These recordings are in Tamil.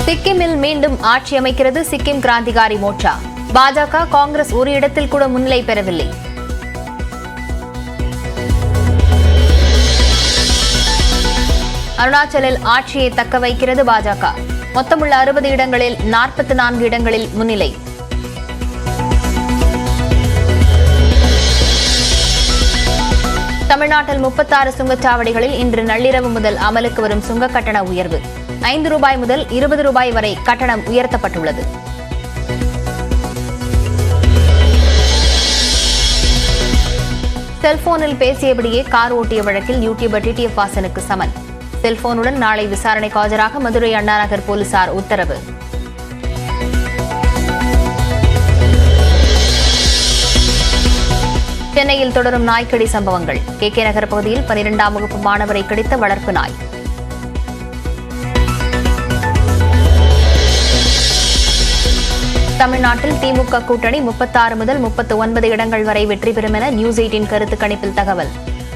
சிக்கிமில் மீண்டும் ஆட்சி அமைக்கிறது சிக்கிம் கிராந்திகாரி மோர்ச்சா. பாஜக, காங்கிரஸ் ஒரு இடத்தில் கூட முன்னிலை பெறவில்லை. அருணாச்சலில் ஆட்சியை தக்க வைக்கிறது பாஜக. மொத்தமுள்ள 60 இடங்களில் 44 இடங்களில் முன்னிலை. தமிழ்நாட்டில் 36 சுங்கச்சாவடிகளில் இன்று நள்ளிரவு முதல் அமலுக்கு வரும் சுங்க கட்டண உயர்வு. 5 ரூபாய் முதல் 20 ரூபாய் வரை கட்டணம் உயர்த்தப்பட்டுள்ளது. செல்போனில் பேசியபடியே கார் ஓட்டிய வழக்கில் யூடியூபர் டிடிஎஃப் வாசனுக்கு சமன். செல்போனுடன் நாளை விசாரணைக்கு ஆஜராக மதுரை அண்ணாநகர் போலீசார் உத்தரவு. சென்னையில் தொடரும் நாய்க்கடி சம்பவங்கள். கே நகர் பகுதியில் 12ஆம் வகுப்பு மாணவரை கடித்த வளர்ப்பு நாய். தமிழ்நாட்டில் திமுக கூட்டணி 36 முதல் 39 இடங்கள் வரை வெற்றி பெறும் என நியூஸ் 18 கருத்து கணிப்பில் தகவல்.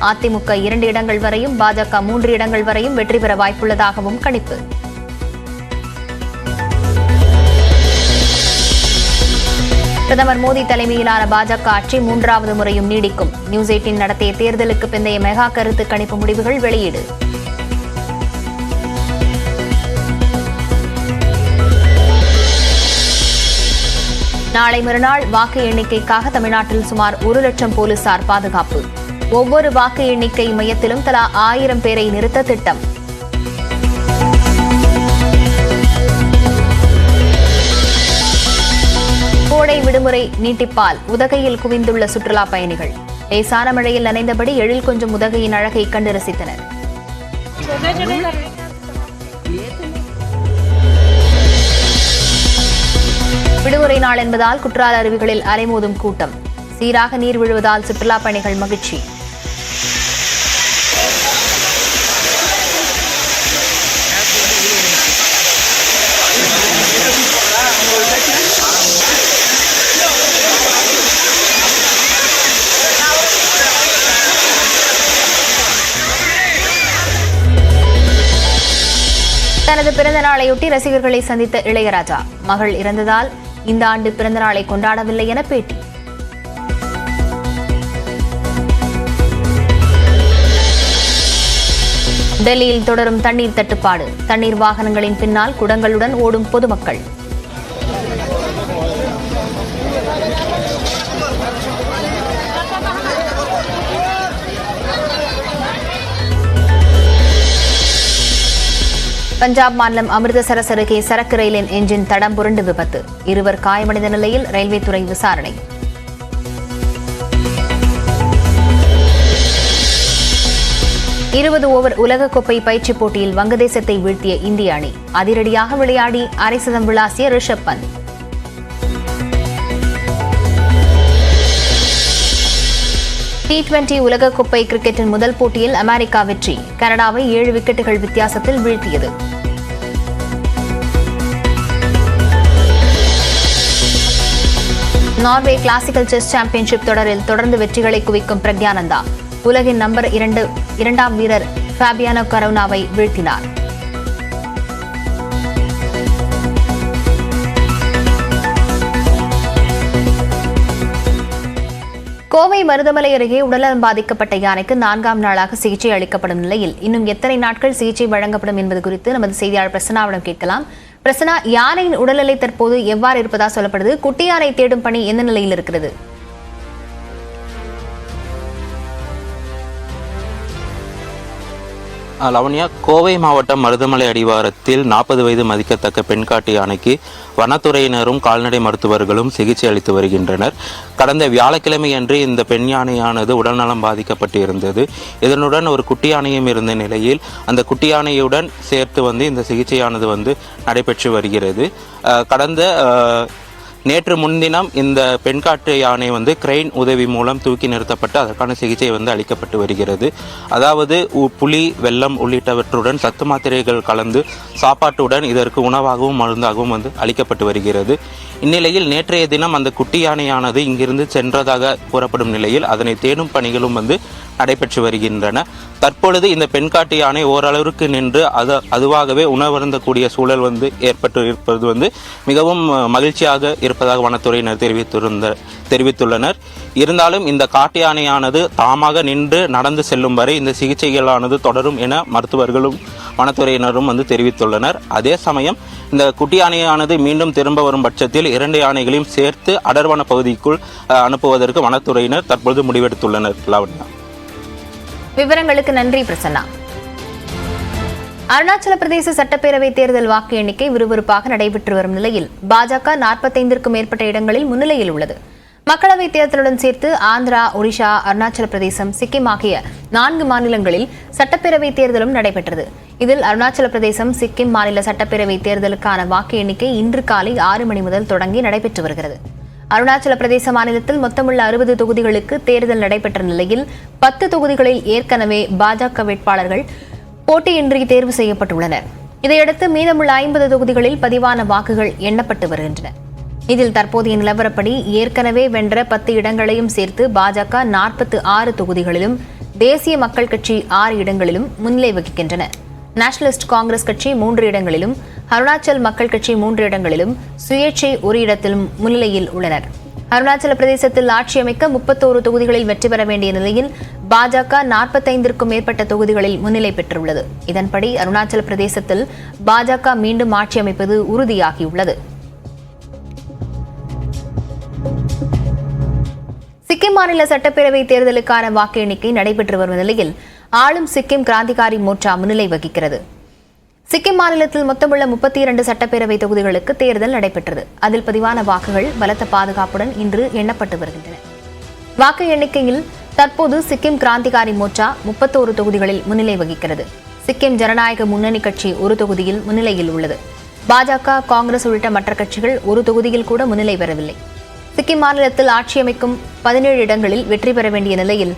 அதிமுக 2 இடங்கள் வரையும், பாஜக 3 இடங்கள் வரையும் வெற்றி பெற வாய்ப்புள்ளதாகவும் கணிப்பு. பிரதமர் மோடி தலைமையிலான பாஜக ஆட்சி 3வது முறையும் நீடிக்கும். நியூஸ் 18 நடத்திய தேர்தலுக்கு பிந்தைய மெகா கருத்து கணிப்பு முடிவுகள் வெளியீடு. நாளை மறுநாள் வாக்கு எண்ணிக்கைக்காக தமிழ்நாட்டில் சுமார் 1 லட்சம் போலீசார் பாதுகாப்பு. ஒவ்வொரு வாக்கு எண்ணிக்கை மையத்திலும் தலா 1000 பேரை நிறுத்த திட்டம். கோடை விடுமுறை நீட்டிப்பால் உதகையில் குவிந்துள்ள சுற்றுலா பயணிகள். லேசான மழையில் நனைந்தபடி எழில் கொஞ்சம் உதகையின் அழகை கண்டு ரசித்தனர். விடுமுறை நாள் என்பதால் குற்றால அருவிகளில் அலைமோதும் கூட்டம். சீராக நீர் விழுவதால் சுற்றுலா பயணிகள் மகிழ்ச்சி. தனது பிறந்த நாளையொட்டி ரசிகர்களை சந்தித்த இளையராஜா. மகள் இறந்ததால் இந்த ஆண்டு பிறந்த நாளை கொண்டாடவில்லை என பேட்டி. டெல்லியில் தொடரும் தண்ணீர் தட்டுப்பாடு. தண்ணீர் வாகனங்களின் பின்னால் குடங்களுடன் ஓடும் பொதுமக்கள். பஞ்சாப் மாநிலம் அமிர்தசரஸ் அருகே சரக்கு ரயிலின் என்ஜின் தடம் புரண்டு விபத்து. 2 காயமடைந்த நிலையில் ரயில்வே துறை விசாரணை. ஓவர் உலகக்கோப்பை பயிற்சி போட்டியில் வங்கதேசத்தை வீழ்த்திய இந்திய அணி. அதிரடியாக விளையாடி அரை சதம் விளாசிய ரிஷப் பந்த். T20 உலகக்கோப்பை கிரிக்கெட்டின் முதல் போட்டியில் அமெரிக்கா வெற்றி. கனடாவை 7 விக்கெட்டுகள் வித்தியாசத்தில் வீழ்த்தியது. நார்வே கிளாசிக்கல் செஸ் சாம்பியன்ஷிப் தொடரில் தொடர்ந்து வெற்றிகளை குவிக்கும் பிரக்யானந்தா. உலகின் நம்பர் 2 வீரர் ஃபேபியானோ கரோனாவை வீழ்த்தினார். கோவை மருதமலை அருகே உடல்நலம் பாதிக்கப்பட்ட யானைக்கு 4ஆம் நாளாக சிகிச்சை அளிக்கப்படும் நிலையில் இன்னும் எத்தனை நாட்கள் சிகிச்சை வழங்கப்படும் என்பது குறித்து நமது செய்தியாளர் பிரசன்னாவிடம் கேட்கலாம். பிரசன்னா, யானையின் உடல்நிலை தற்போது எவ்வாறு இருப்பதா சொல்லப்படுது? குட்டி யானை தேடும் பணி எந்த நிலையில் இருக்கிறது? லவண்யா, கோவை மாவட்டம் மருதமலை அடிவாரத்தில் 40 வயது மதிக்கத்தக்க பெண்காட்டு யானைக்கு வனத்துறையினரும் கால்நடை மருத்துவர்களும் சிகிச்சை அளித்து வருகின்றனர். கடந்த வியாழக்கிழமையன்று இந்த பெண் யானையானது உடல்நலம் பாதிக்கப்பட்டு இருந்தது. இதனுடன் ஒரு குட்டி யானையும் இருந்த நிலையில் அந்த குட்டி யானையுடன் சேர்த்து இந்த சிகிச்சையானது நடைபெற்று வருகிறது. நேற்று முன்தினம் இந்த பெண்காட்டு யானை கிரெயின் உதவி மூலம் தூக்கி நிறுத்தப்பட்டு அதற்கான சிகிச்சை அளிக்கப்பட்டு வருகிறது. அதாவது புளி, வெல்லம் உள்ளிட்டவற்றுடன் சத்து மாத்திரைகள் கலந்து சாப்பாட்டுடன் இதற்கு உணவாகவும் மருந்தாகவும் அளிக்கப்பட்டு வருகிறது. இந்நிலையில் நேற்றைய தினம் அந்த குட்டி யானையானது இங்கிருந்து சென்றதாக கூறப்படும் நிலையில் அதனை தேடும் பணிகளும் நடைபெற்று வருகின்றன. தற்பொழுது இந்த பெண்காட்டு யானை ஓரளவிற்கு நின்று அதுவாகவே உணவருந்தக்கூடிய சூழல் ஏற்பட்டு இருப்பது மிகவும் மகிழ்ச்சியாக இருப்பதாக வனத்துறையினர் தெரிவித்துள்ளனர். இருந்தாலும் இந்த காட்டு யானையானது தாமாக நின்று நடந்து செல்லும் வரை இந்த சிகிச்சைகளானது தொடரும் என மருத்துவர்களும் வனத்துறையினரும் தெரிவித்துள்ளனர். அதே சமயம் இந்த குட்டி யானையானது மீண்டும் திரும்ப வரும் பட்சத்தில் 2 யானைகளையும் சேர்த்து அடர்வன பகுதிக்குள் அனுப்புவதற்கு வனத்துறையினர் தற்பொழுது முடிவெடுத்துள்ளனர். லாவண்யா, விவரங்களுக்கு நன்றி பிரசன்னா. அருணாச்சல பிரதேச சட்டப்பேரவை தேர்தல் வாக்கு எண்ணிக்கை விறுவிறுப்பாக நடைபெற்று வரும் நிலையில் பாஜக 45க்கும் மேற்பட்ட இடங்களில் முன்னிலையில் உள்ளது. மக்களவைத் தேர்தலுடன் சேர்த்து ஆந்திரா, ஒடிஷா, அருணாச்சல பிரதேசம், சிக்கிம் ஆகிய 4 மாநிலங்களில் சட்டப்பேரவைத் தேர்தலும் நடைபெற்றது. இதில் அருணாச்சல பிரதேசம், சிக்கிம் மாநில சட்டப்பேரவைத் தேர்தலுக்கான வாக்கு எண்ணிக்கை இன்று காலை 6 மணி முதல் தொடங்கி நடைபெற்று வருகிறது. அருணாச்சல பிரதேச மாநிலத்தில் மொத்தமுள்ள 60 தொகுதிகளுக்கு தேர்தல் நடைபெற்ற நிலையில் 10 தொகுதிகளில் ஏற்கனவே பாஜக வேட்பாளர்கள் போட்டியின்றி தேர்வு செய்யப்பட்டுள்ளனர். இதையடுத்து மீதமுள்ள 50 தொகுதிகளில் பதிவான வாக்குகள் எண்ணப்பட்டு வருகின்றன. இதில் தற்போதைய நிலவரப்படி ஏற்கனவே வென்ற 10 இடங்களையும் சேர்த்து பாஜக 46 தொகுதிகளிலும், தேசிய மக்கள் கட்சி 6 இடங்களிலும் முன்னிலை வகிக்கின்றன. நேஷனலிஸ்ட் காங்கிரஸ் கட்சி 3 இடங்களிலும், அருணாச்சல் மக்கள் கட்சி 3 இடங்களிலும், சுயேட்சை 1 இடத்திலும் முன்னிலையில் உள்ளனர். அருணாச்சல பிரதேசத்தில் ஆட்சி அமைக்க 31 தொகுதிகளில் வெற்றி பெற வேண்டிய நிலையில் பாஜக 45க்கும் மேற்பட்ட தொகுதிகளில் முன்னிலை பெற்றுள்ளது. இதன்படி அருணாச்சல பிரதேசத்தில் பாஜக மீண்டும் ஆட்சி அமைப்பது உறுதியாகியுள்ளது. சிக்கிம் மாநில சட்டப்பேரவை தேர்தலுக்கான வாக்கு எண்ணிக்கை நடைபெற்று வரும் நிலையில் ஆளும் சிக்கிம் கிராந்திகாரி மோர்ச்சா முன்னிலை வகிக்கிறது. சிக்கிம் மாநிலத்தில் மொத்தமுள்ள 32 சட்டப்பேரவை தொகுதிகளுக்கு தேர்தல் நடைபெற்றது. அதில் பதிவான வாக்குகள் பலத்த பாதுகாப்புடன் இன்று எண்ணப்பட்டு வருகின்றன. வாக்கு எண்ணிக்கையில் தற்போது சிக்கிம் கிராந்திகாரி மோர்ச்சா 31 தொகுதிகளில் முன்னிலை வகிக்கிறது. சிக்கிம் ஜனநாயக முன்னணி கட்சி 1 தொகுதியில் முன்னிலையில் உள்ளது. பாஜக, காங்கிரஸ் உள்ளிட்ட மற்ற கட்சிகள் 1 தொகுதியில் கூட முன்னிலை பெறவில்லை. சிக்கிம் மாநிலத்தில் ஆட்சி அமைக்கும் 17 இடங்களில் வெற்றி பெற வேண்டிய நிலையில்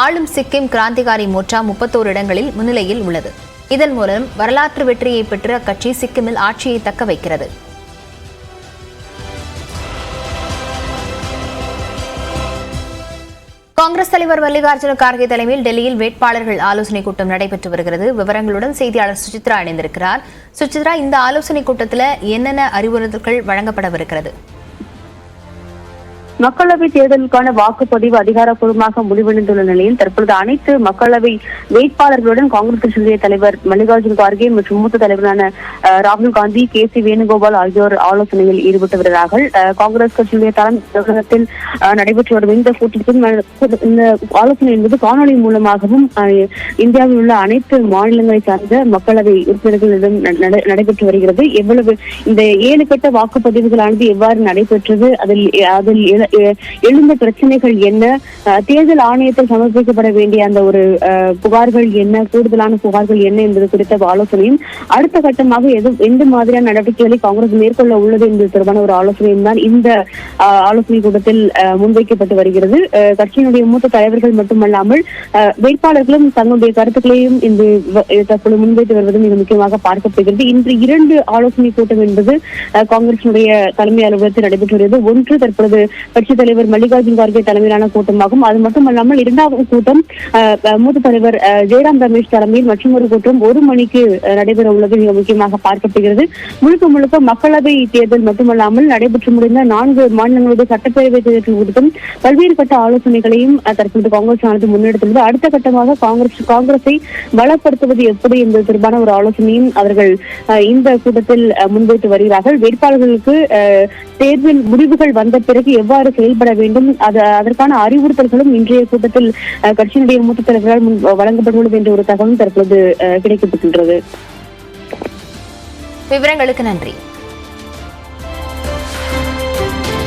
ஆளும் சிக்கிம் கிராந்திகாரி மோர்ச்சா 31 இடங்களில் முன்னிலையில் உள்ளது. இதன் மூலம் வரலாற்று வெற்றியை பெற்று அக்கட்சி சிக்கிமில் ஆட்சியை தக்க வைக்கிறது. காங்கிரஸ் தலைவர் மல்லிகார்ஜுன கார்கே தலைமையில் டெல்லியில் வேட்பாளர்கள் ஆலோசனை கூட்டம் நடைபெற்று வருகிறது. விவரங்களுடன் செய்தியாளர் சுசித்ரா இணைந்திருக்கிறார். சுசித்ரா, இந்த ஆலோசனை கூட்டத்தில் என்னென்ன அறிவுறுத்தல்கள் வழங்கப்படவிருக்கிறது? மக்களவை தேர்தலுக்கான வாக்குப்பதிவு அதிகாரப்பூர்வமாக முடிவடைந்துள்ள நிலையில் தற்பொழுது அனைத்து மக்களவை வேட்பாளர்களுடன் காங்கிரஸ் கட்சியுடைய தலைவர் மல்லிகார்ஜுன கார்கே மற்றும் மூத்த தலைவரான ராகுல் காந்தி, KC வேணுகோபால் ஆகியோர் ஆலோசனையில் ஈடுபட்டு வருகிறார்கள். காங்கிரஸ் கட்சியுடைய தலைமையகத்தில் நடைபெற்று வரும் இந்த கூட்டத்தில் இந்த ஆலோசனை என்பது காணொலி மூலமாகவும் இந்தியாவில் உள்ள அனைத்து மாநிலங்களை சார்ந்த மக்களவை உறுப்பினர்களிடம் நடைபெற்று வருகிறது. எவ்வளவு இந்த 7 கட்ட வாக்குப்பதிவுகளானது எவ்வாறு நடைபெற்றது, அதில் எழுந்த பிரச்சனைகள் என்ன, தேர்தல் ஆணையத்தில் சமர்ப்பிக்கப்பட வேண்டிய அந்த ஒரு புகார்கள் என்ன, கூடுதலான புகார்கள் என்ன என்பது குறித்த ஆலோசனையும், அடுத்த கட்டமாக எந்த மாதிரியான நடவடிக்கைகளை காங்கிரஸ் மேற்கொள்ள உள்ளது என்பது தொடர்பான ஒரு ஆலோசனையும் தான் இந்த ஆலோசனை கூட்டத்தில் முன்வைக்கப்பட்டு வருகிறது. கட்சியினுடைய மூத்த தலைவர்கள் மட்டுமல்லாமல் வேட்பாளர்களும் தங்களுடைய கருத்துக்களையும் தற்போது முன்வைத்து வருவது மிக முக்கியமாக பார்க்கப்படுகிறது. இன்று 2 ஆலோசனை கூட்டம் என்பது காங்கிரசினுடைய தலைமை அலுவலகத்தில் நடைபெற்று வருகிறது. ஒன்று தற்பொழுது கட்சித் தலைவர் மல்லிகார்ஜுன கார்கே தலைமையிலான கூட்டமாகும். அது மட்டுமல்லாமல் 2வது கூட்டம் மூத்த தலைவர் ஜெயராம் ரமேஷ் தலைமையில் மற்றும் ஒரு கூட்டம் 1 மணிக்கு நடைபெற உள்ளது மிக முக்கியமாக பார்க்கப்படுகிறது. முழுக்க மக்களவை தேர்தல் மட்டுமல்லாமல் நடைபெற்று முடிந்த 4 மாநிலங்களுடைய சட்டப்பேரவை தேர்தல் கூட்டம் பல்வேறு கட்ட ஆலோசனைகளையும் தற்போது காங்கிரஸ் ஆனது முன்னெடுத்துள்ளது. அடுத்த கட்டமாக காங்கிரஸை பலப்படுத்துவது எப்படி என்பது தொடர்பான ஒரு ஆலோசனையும் அவர்கள் இந்த கூட்டத்தில் முன்வைத்து வருகிறார்கள். வேட்பாளர்களுக்கு தேர்தல் முடிவுகள் வந்த பிறகு எவ்வாறு செயல்பட வேண்டும், அதற்கான அறிவுறுத்தல்களும் இன்றைய கூட்டத்தில் கட்சியினுடைய மூத்த தலைவரால் வழங்கப்பட்டுள்ளது என்ற ஒரு தகவலும் தற்போது கிடைக்கப்பட்டுள்ளது. விவரங்களுக்கு நன்றி.